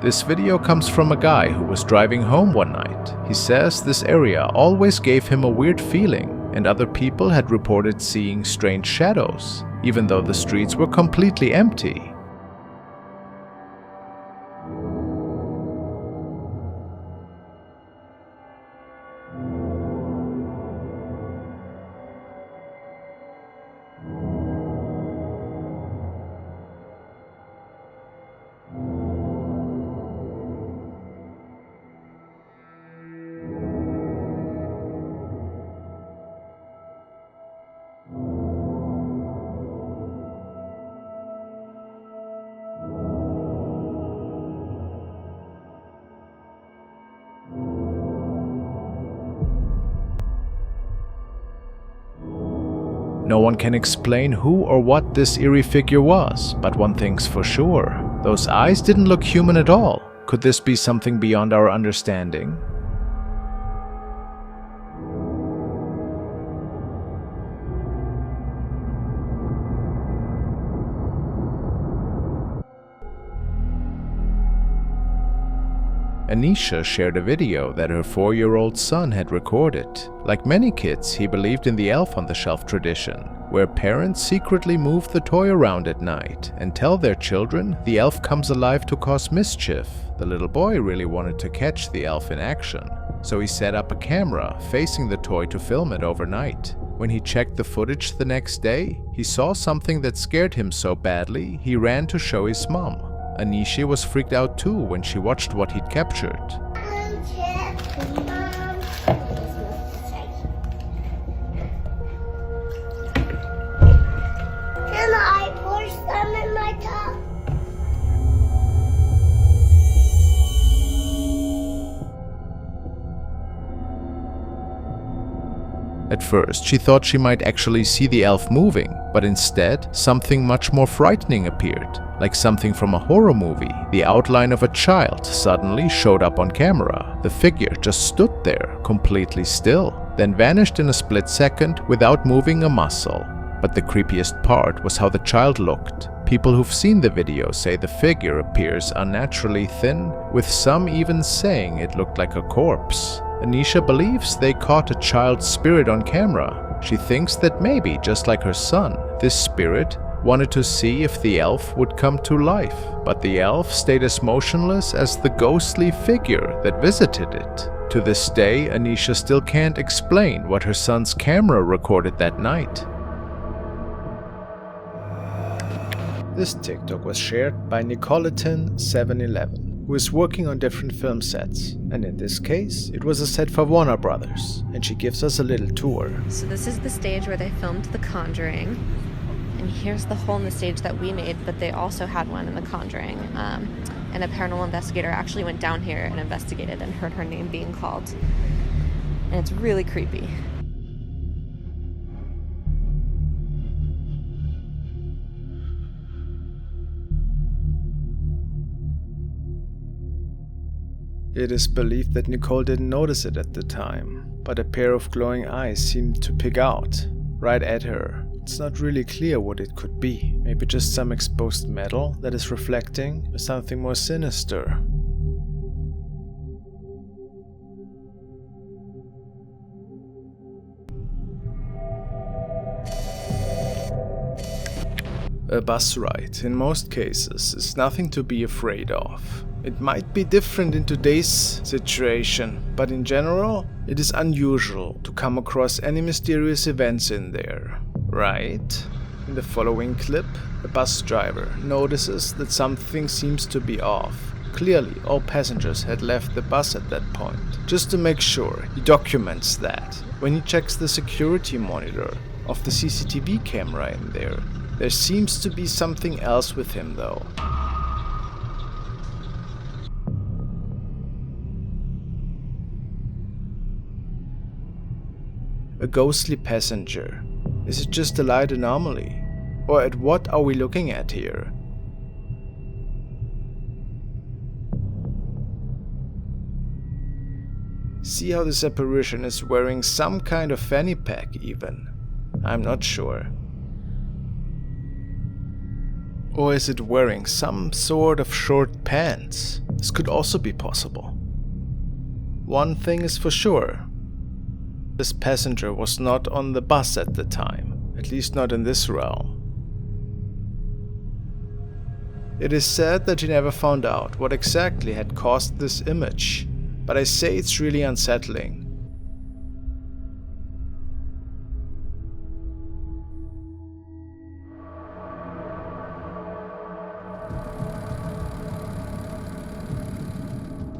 This video comes from a guy who was driving home one night. He says this area always gave him a weird feeling, and other people had reported seeing strange shadows, even though the streets were completely empty. No one can explain who or what this eerie figure was, but one thing's for sure. Those eyes didn't look human at all. Could this be something beyond our understanding? Anisha shared a video that her 4-year-old son had recorded. Like many kids, he believed in the elf on the shelf tradition, where parents secretly move the toy around at night and tell their children the elf comes alive to cause mischief. The little boy really wanted to catch the elf in action, so he set up a camera facing the toy to film it overnight. When he checked the footage the next day, he saw something that scared him so badly he ran to show his mom. Anisha was freaked out too when she watched what he'd captured. Can I push them in my cup? At first, she thought she might actually see the elf moving, but instead, something much more frightening appeared. Like something from a horror movie, the outline of a child suddenly showed up on camera. The figure just stood there, completely still, then vanished in a split second without moving a muscle. But the creepiest part was how the child looked. People who've seen the video say the figure appears unnaturally thin, with some even saying it looked like a corpse. Anisha believes they caught a child's spirit on camera. She thinks that maybe, just like her son, this spirit wanted to see if the elf would come to life, but the elf stayed as motionless as the ghostly figure that visited it. To this day, Anisha still can't explain what her son's camera recorded that night. This TikTok was shared by Nicoleton711, who is working on different film sets, and in this case, it was a set for Warner Brothers, and she gives us a little tour. So this is the stage where they filmed The Conjuring. And here's the hole in the stage that we made, but they also had one in The Conjuring. And a paranormal investigator actually went down here and investigated and heard her name being called. And it's really creepy. It is believed that Nicole didn't notice it at the time, but a pair of glowing eyes seemed to pick out, right at her. It's not really clear what it could be. Maybe just some exposed metal that is reflecting, or something more sinister. A bus ride, in most cases, is nothing to be afraid of. It might be different in today's situation, but in general, it is unusual to come across any mysterious events in there, right? In the following clip, a bus driver notices that something seems to be off. Clearly, all passengers had left the bus at that point. Just to make sure, he documents that. When he checks the security monitor of the CCTV camera in there seems to be something else with him though. A ghostly passenger. Is it just a light anomaly? Or at what are we looking at here? See how this apparition is wearing some kind of fanny pack even? I'm not sure. Or is it wearing some sort of short pants? This could also be possible. One thing is for sure. This passenger was not on the bus at the time, at least not in this realm. It is said that he never found out what exactly had caused this image, but I say it's really unsettling.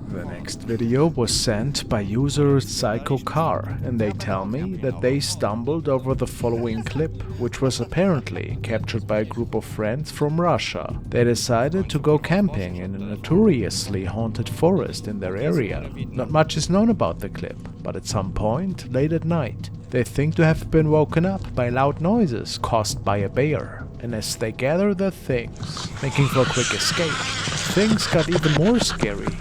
The next video was sent by user Psycho Car, and they tell me that they stumbled over the following clip, which was apparently captured by a group of friends from Russia. They decided to go camping in a notoriously haunted forest in their area. Not much is known about the clip, but at some point, late at night, they think to have been woken up by loud noises caused by a bear. And as they gather their things, making for a quick escape, things got even more scary.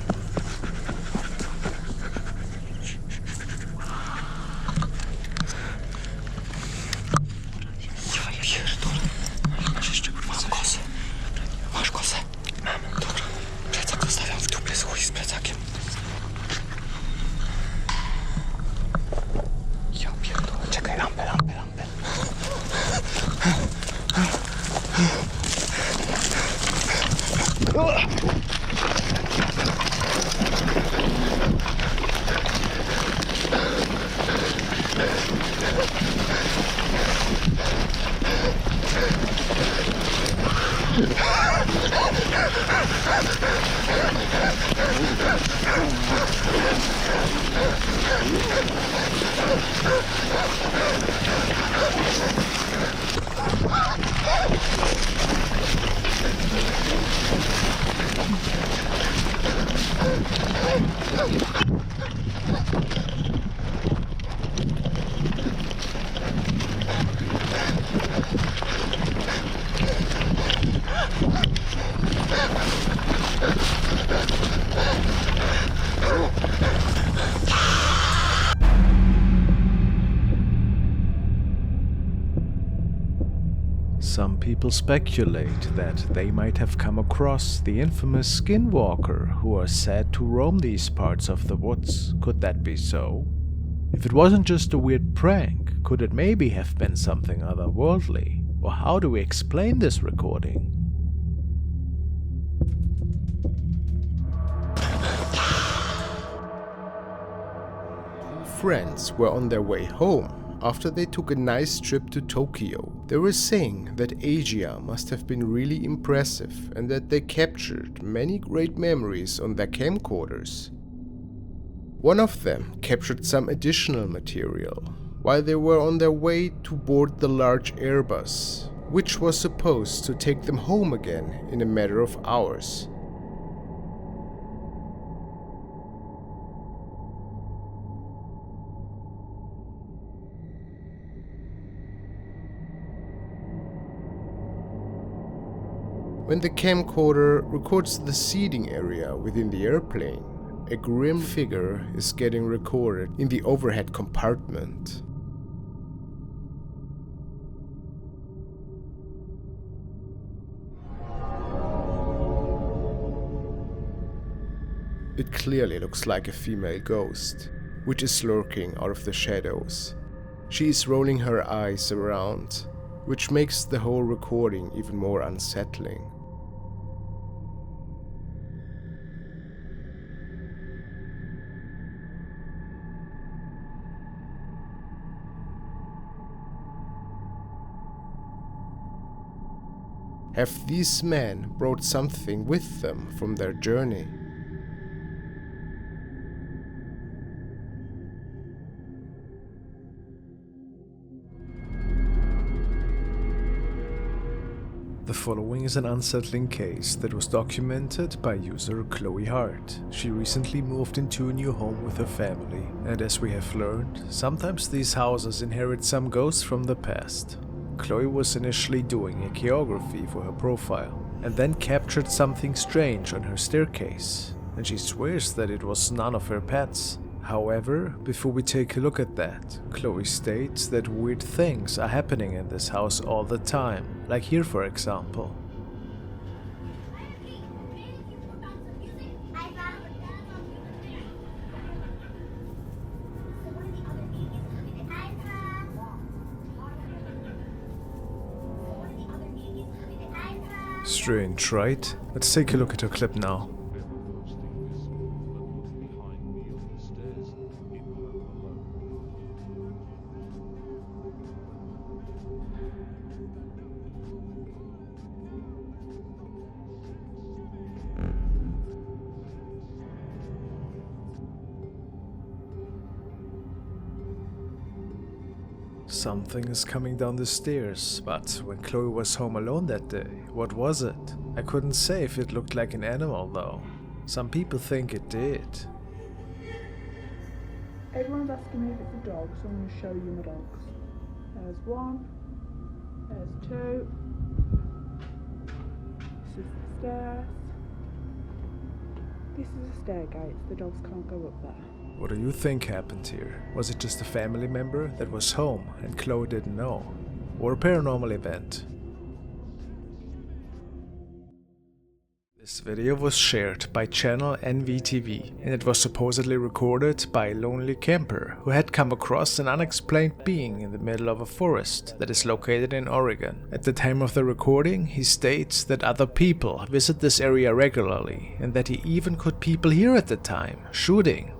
Some people speculate that they might have come across the infamous skinwalker who are said to roam these parts of the woods. Could that be so? If it wasn't just a weird prank, could it maybe have been something otherworldly? Or how do we explain this recording? Friends were on their way home after they took a nice trip to Tokyo. They were saying that Asia must have been really impressive and that they captured many great memories on their camcorders. One of them captured some additional material while they were on their way to board the large Airbus, which was supposed to take them home again in a matter of hours. When the camcorder records the seating area within the airplane, a grim figure is getting recorded in the overhead compartment. It clearly looks like a female ghost, which is lurking out of the shadows. She is rolling her eyes around, which makes the whole recording even more unsettling. Have these men brought something with them from their journey? The following is an unsettling case that was documented by user Chloe Hart. She recently moved into a new home with her family, and as we have learned, sometimes these houses inherit some ghosts from the past. Chloe was initially doing a choreography for her profile, and then captured something strange on her staircase, and she swears that it was none of her pets. However, before we take a look at that, Chloe states that weird things are happening in this house all the time, like here for example. Strange, right? Let's take a look at her clip now. Something is coming down the stairs, but when Chloe was home alone that day, what was it? I couldn't say if it looked like an animal though. Some people think it did. Everyone's asking me if it's a dog, so I'm going to show you my dogs. There's one, there's two, this is the stairs, this is a stairgate, the dogs can't go up there. What do you think happened here? Was it just a family member that was home and Chloe didn't know? Or a paranormal event? This video was shared by channel NVTV and it was supposedly recorded by a lonely camper who had come across an unexplained being in the middle of a forest that is located in Oregon. At the time of the recording, he states that other people visit this area regularly and that he even caught people here at the time, shooting.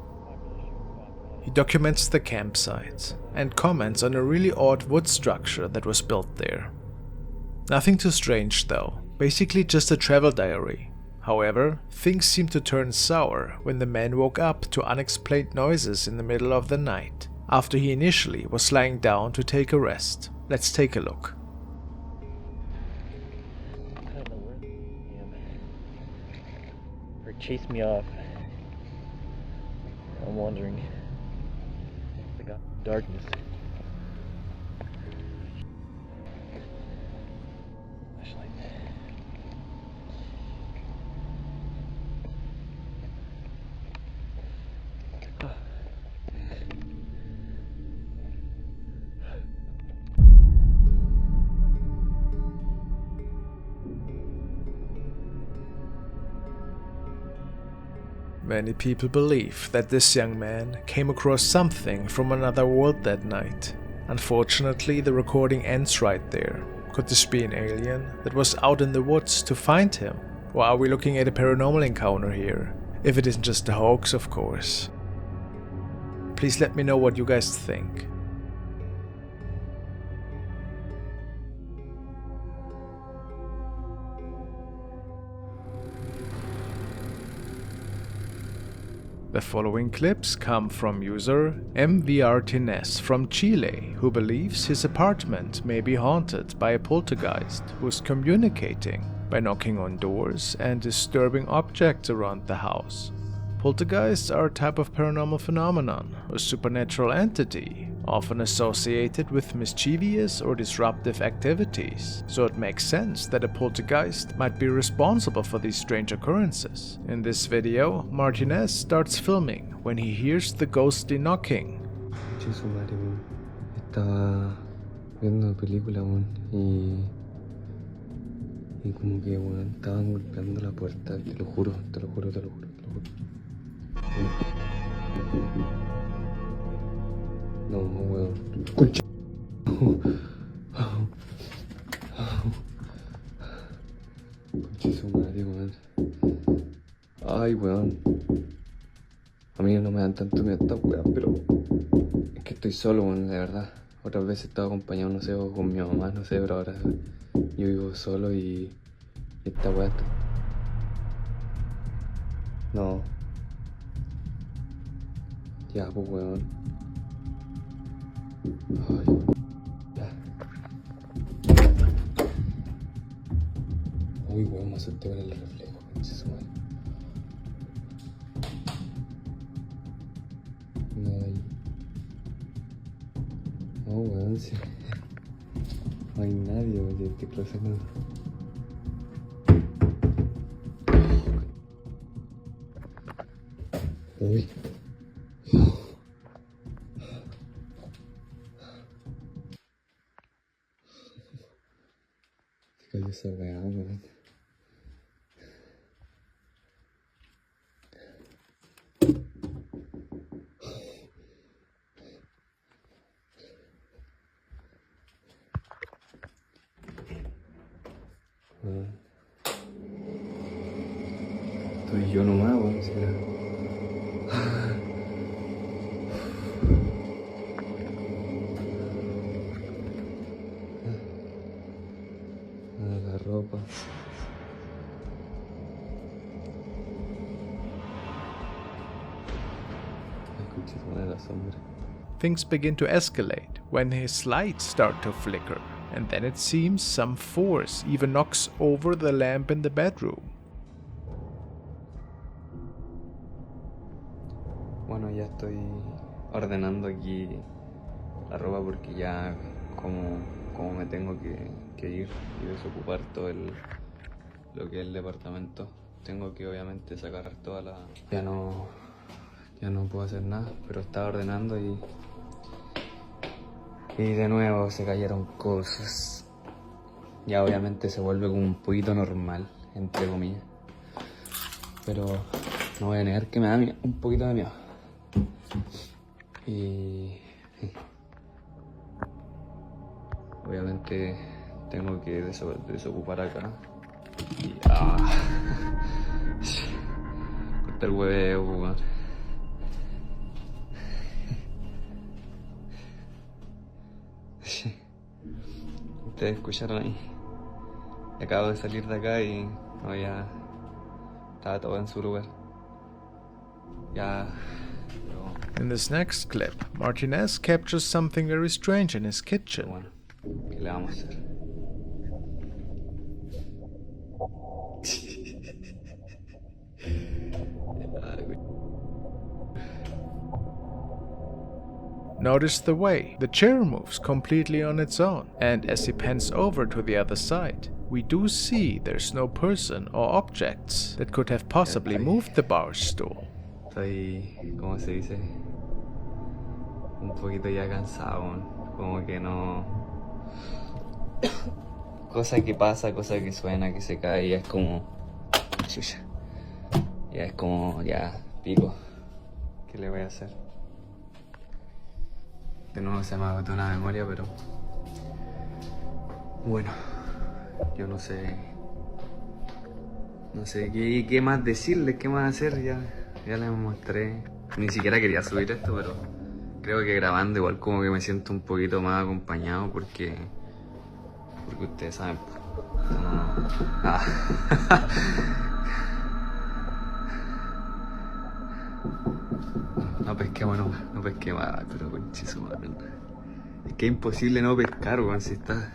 He documents the campsite and comments on a really odd wood structure that was built there. Nothing too strange though, basically just a travel diary. However, things seemed to turn sour when the man woke up to unexplained noises in the middle of the night, after he initially was lying down to take a rest. Let's take a look. I don't know where I am. Or it chased me off. I'm wandering. I got darkness. Flashlight. Many people believe that this young man came across something from another world that night. Unfortunately, the recording ends right there. Could this be an alien that was out in the woods to find him? Or are we looking at a paranormal encounter here? If it isn't just a hoax, of course. Please let me know what you guys think. The following clips come from user MVRTNES from Chile, who believes his apartment may be haunted by a poltergeist who is communicating by knocking on doors and disturbing objects around the house. Poltergeists are a type of paranormal phenomenon or supernatural entity, often associated with mischievous or disruptive activities, so it makes sense that a poltergeist might be responsible for these strange occurrences. In this video, Martinez starts filming when he hears the ghostly knocking. Che su madre, weón. Estaba viendo una película, weón, y como que, weón, estaban golpeando la puerta, te lo juro, te lo juro, te lo juro, te lo juro. No, weón. Concha. Concha su madre, weón. Ay, weón. A mí no me dan tanto miedo estas weas, pero es que estoy solo, weón, de verdad. Otras veces he estado acompañado, no sé, o con mi mamá, no sé, pero ahora yo vivo solo y esta wea está... No. Ya, pues, weón. Ay, ya. Uy, weón, me asusté con el reflejo, concha su madre. No hay... No, weón, sí. No hay nadie, weón, este clase no. Uy. Se cayó esa weá, weón. Estoy yo nomás, weón, si era. La ropa. Escuché toda la sombra. Things begin to escalate when his lights start to flicker, and then it seems some force even knocks over the lamp in the bedroom. Bueno, ya estoy ordenando aquí la ropa porque ya como me tengo que ir y desocupar todo lo que es el departamento. Tengo que obviamente sacar toda la... Ya no puedo hacer nada, pero estaba ordenando y de nuevo se cayeron cosas. Ya obviamente se vuelve como un poquito normal, entre comillas. Pero no voy a negar que me da un poquito de miedo. Y obviamente tengo que desocupar acá. Y cortar el huevo, weón. Ustedes escucharon ahí. Acabo de salir de acá y no, ya estaba todo en su lugar. Ya. In this next clip, Martinez captures something very strange in his Pero kitchen. bueno, ¿qué le vamos a hacer? Notice the way the chair moves completely on its own, and as he pans over to the other side, we do see there's no person or objects that could have possibly moved the bar stool. Estoy, ¿cómo se dice? Un poquito ya cansado, como que no... Cosa que pasa, cosa que suena, que se cae, ya es como... Chucha. Ya es como, ya, pico. ¿Qué le voy a hacer? De nuevo se me agotó una memoria, pero... Bueno, yo no sé... No sé qué más decirles, qué más hacer, ya les mostré. Ni siquiera quería subir esto, pero creo que grabando igual como que me siento un poquito más acompañado porque ustedes saben. No pesquemos, no pesquemos, pero conchizo, madre. Es que es imposible no pescar, weón, si está...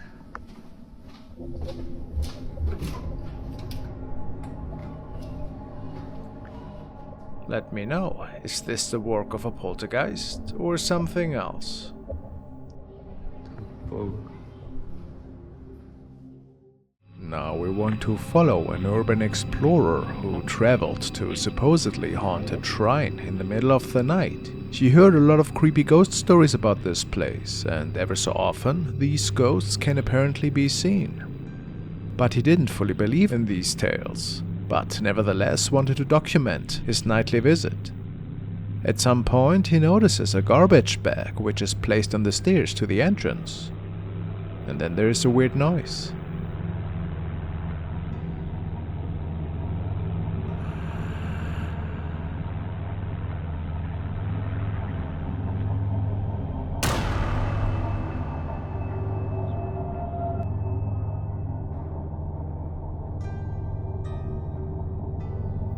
Let me know, is this the work of a poltergeist or something else? Now we want to follow an urban explorer who traveled to a supposedly haunted shrine in the middle of the night. She heard a lot of creepy ghost stories about this place, and ever so often these ghosts can apparently be seen. But he didn't fully believe in these tales, but nevertheless wanted to document his nightly visit. At some point he notices a garbage bag which is placed on the stairs to the entrance. And then there is a weird noise.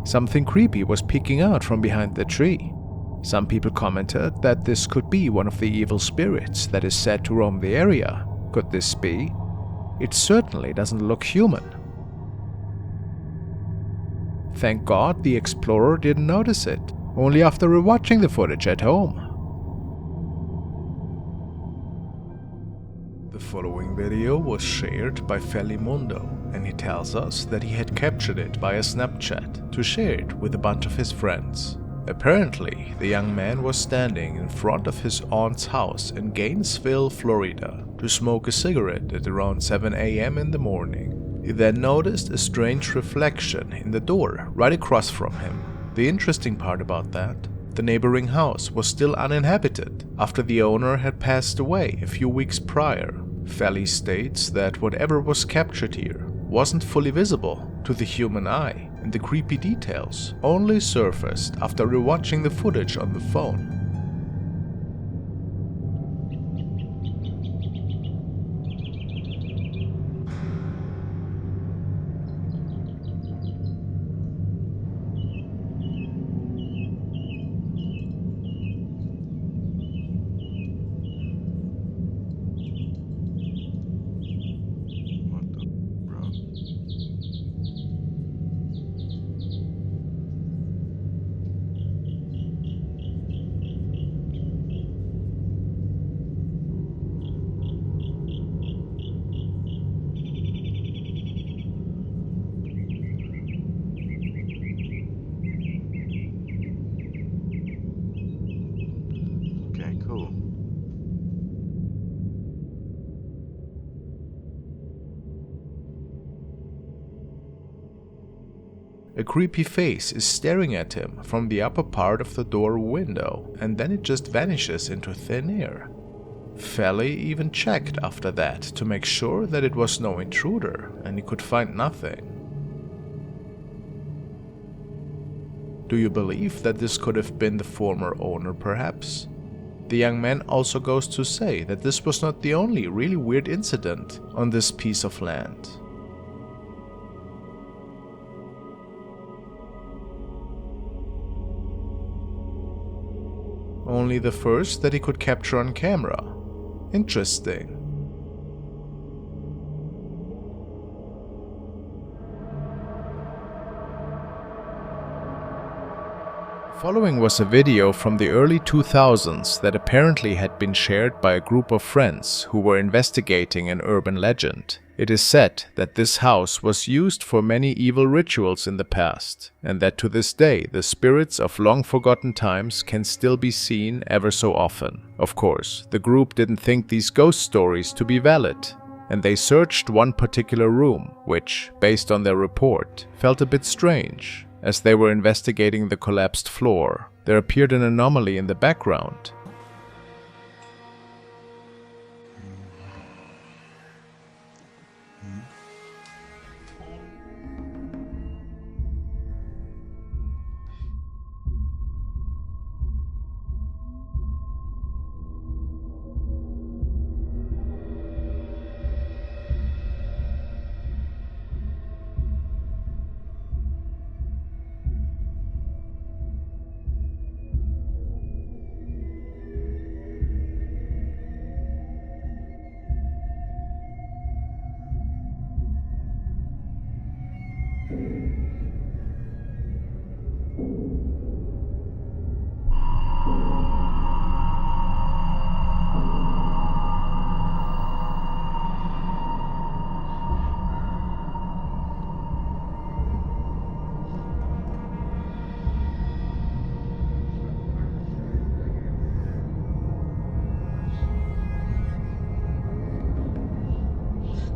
Something creepy was peeking out from behind the tree. Some people commented that this could be one of the evil spirits that is said to roam the area. Could this be? It certainly doesn't look human. Thank God the explorer didn't notice it, only after rewatching the footage at home. The following video was shared by Felimundo, and he tells us that he had captured it by a Snapchat to share it with a bunch of his friends. Apparently, the young man was standing in front of his aunt's house in Gainesville, Florida, to smoke a cigarette at around 7 a.m. in the morning. He then noticed a strange reflection in the door right across from him. The interesting part about that, the neighboring house was still uninhabited after the owner had passed away a few weeks prior. Feli states that whatever was captured here wasn't fully visible to the human eye, and the creepy details only surfaced after rewatching the footage on the phone. Okay, cool. A creepy face is staring at him from the upper part of the door window, and then it just vanishes into thin air. Felly even checked after that to make sure that it was no intruder, and he could find nothing. Do you believe that this could have been the former owner, perhaps? The young man also goes to say that this was not the only really weird incident on this piece of land. Only the first that he could capture on camera. Interesting. Following was a video from the early 2000s that apparently had been shared by a group of friends who were investigating an urban legend. It is said that this house was used for many evil rituals in the past, and that to this day the spirits of long-forgotten times can still be seen ever so often. Of course, the group didn't think these ghost stories to be valid, and they searched one particular room, which, based on their report, felt a bit strange. As they were investigating the collapsed floor, there appeared an anomaly in the background.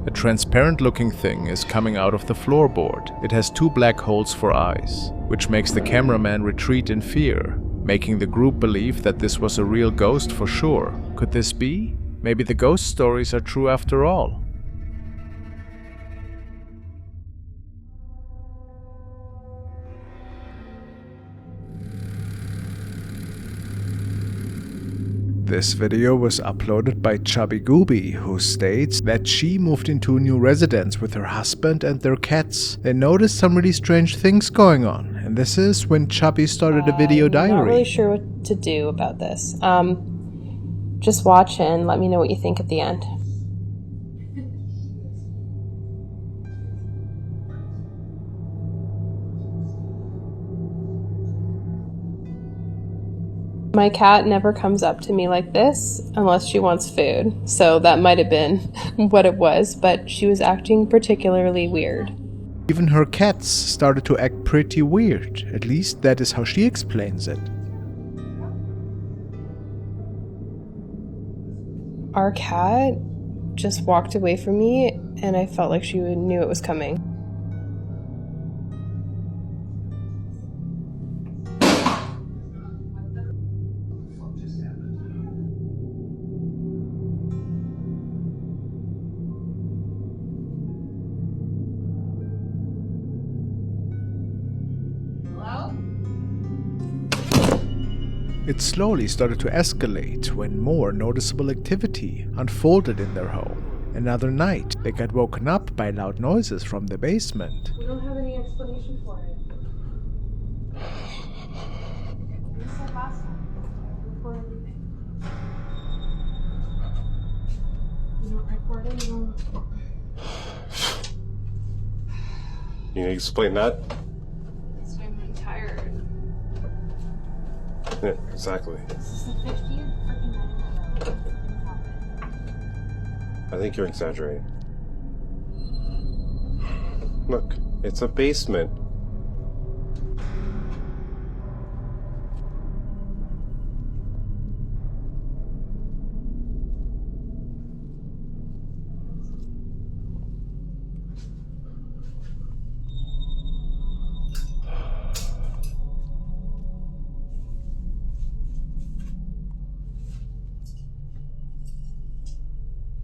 A transparent-looking thing is coming out of the floorboard. It has two black holes for eyes, which makes the cameraman retreat in fear, making the group believe that this was a real ghost for sure. Could this be? Maybe the ghost stories are true after all. This video was uploaded by Chubby Gooby, who states that she moved into a new residence with her husband and their cats. They noticed some really strange things going on, and this is when Chubby started a video diary. I'm not really sure what to do about this. Just watch and let me know what you think at the end. My cat never comes up to me like this unless she wants food, so that might have been what it was, but she was acting particularly weird. Even her cats started to act pretty weird, at least that is how she explains it. Our cat just walked away from me, and I felt like she knew it was coming. It slowly started to escalate when more noticeable activity unfolded in their home. Another night, they got woken up by loud noises from the basement. We don't have any explanation for it. We said last time, record everything. You don't record it, you don't... You can explain that? That's why I'm tired. Yeah, exactly. This is the 50th freaking night in a row. Things happen. I think you're exaggerating. Look, it's a basement.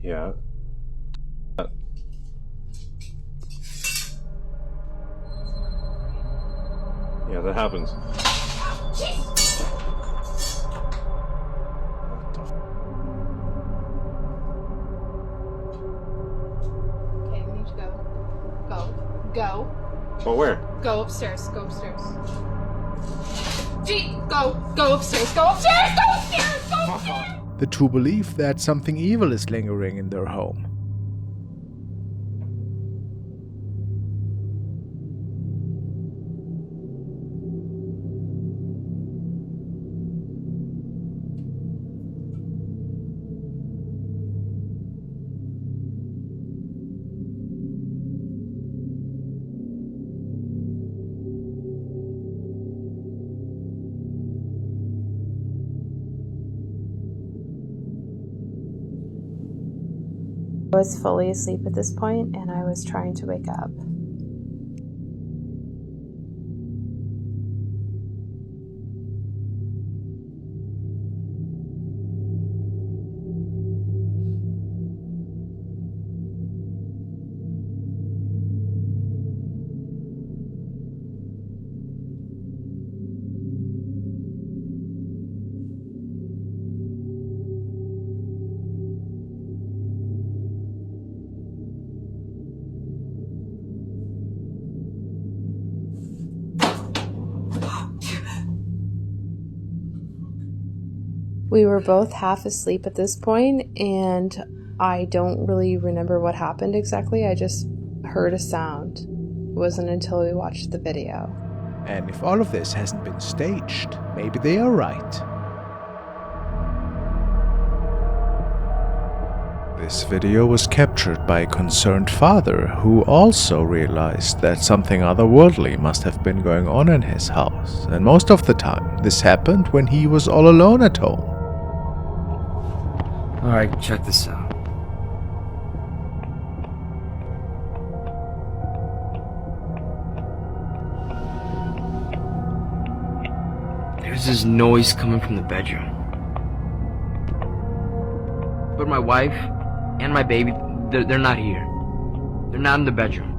Yeah. Yeah, that happens. Okay, we need to go. Go. Well, where? Go upstairs. Go upstairs. Gee, go upstairs. Go upstairs. Go upstairs. Go upstairs. The two believe that something evil is lingering in their home. I was fully asleep at this point, and I was trying to wake up. We were both half asleep at this point, and I don't really remember what happened exactly. I just heard a sound. It wasn't until we watched the video. And if all of this hasn't been staged, maybe they are right. This video was captured by a concerned father who also realized that something otherworldly must have been going on in his house, and most of the time this happened when he was all alone at home. Alright, check this out. There's this noise coming from the bedroom. But my wife and my baby, they're not here. They're not in the bedroom.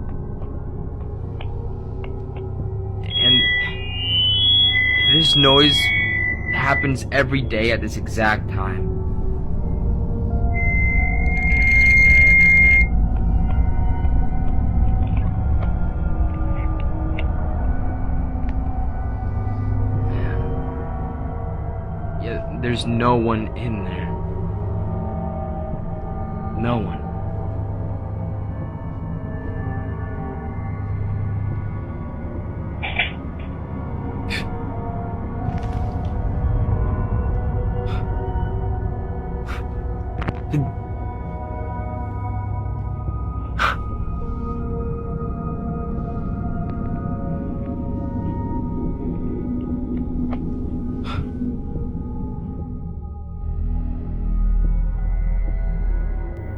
And this noise happens every day at this exact time. There's no one in there. No one.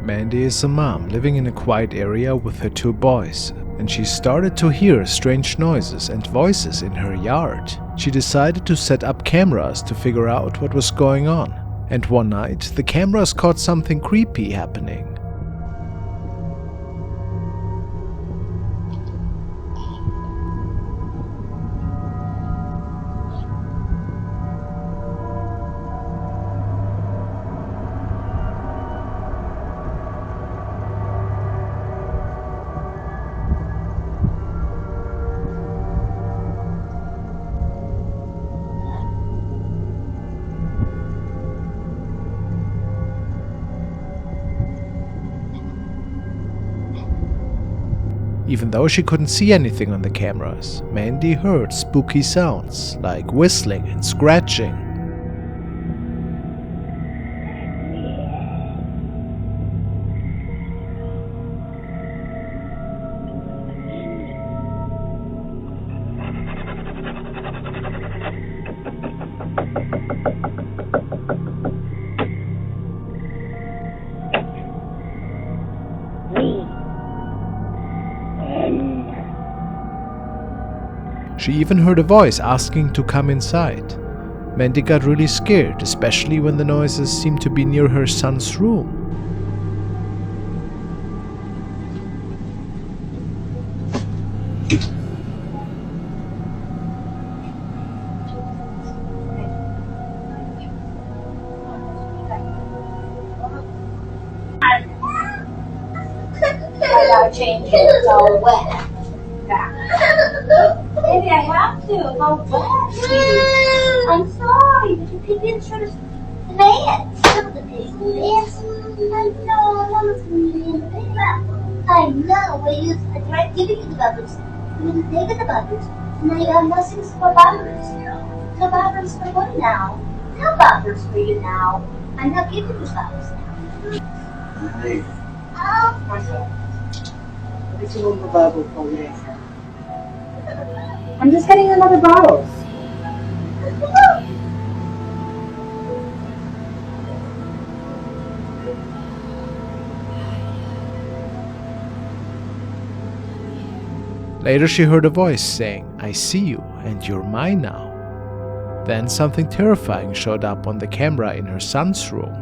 Mandy is a mom living in a quiet area with her two boys, and she started to hear strange noises and voices in her yard. She decided to set up cameras to figure out what was going on, and one night the cameras caught something creepy happening. Even though she couldn't see anything on the cameras, Mandy heard spooky sounds like whistling and scratching. She even heard a voice asking to come inside. Mandy got really scared, especially when the noises seemed to be near her son's room. I gotta change it, it's all wet. Maybe I have to, it's all wet, sweetie. I'm sorry, but you keep being sort of dance. Some of the days dance. I know, Mama's gonna be in the big bubble. I know, I tried giving you the bubbles. You didn't take the bubbles. Now you have nothing for bubbles. No bubbles for what now? No bubbles for you now. I'm not giving you bubbles now. Hey. Oh, I'm just getting another bottle. Later she heard a voice saying, "I see you, and you're mine now." Then something terrifying showed up on the camera in her son's room.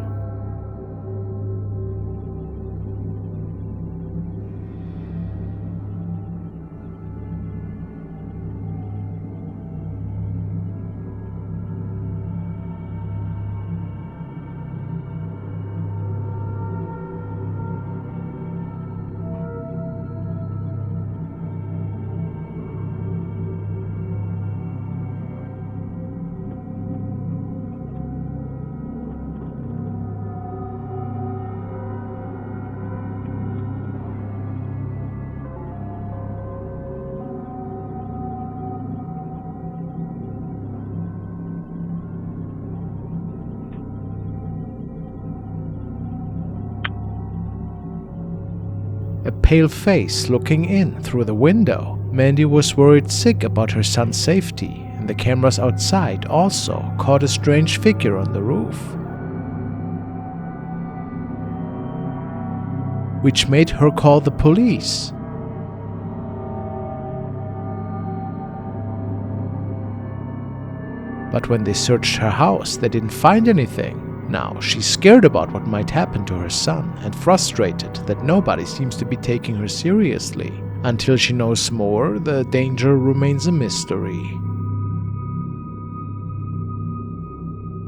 A pale face looking in through the window. Mandy was worried sick about her son's safety, and the cameras outside also caught a strange figure on the roof, which made her call the police. But when they searched her house, they didn't find anything. Now, she's scared about what might happen to her son and frustrated that nobody seems to be taking her seriously. Until she knows more, the danger remains a mystery.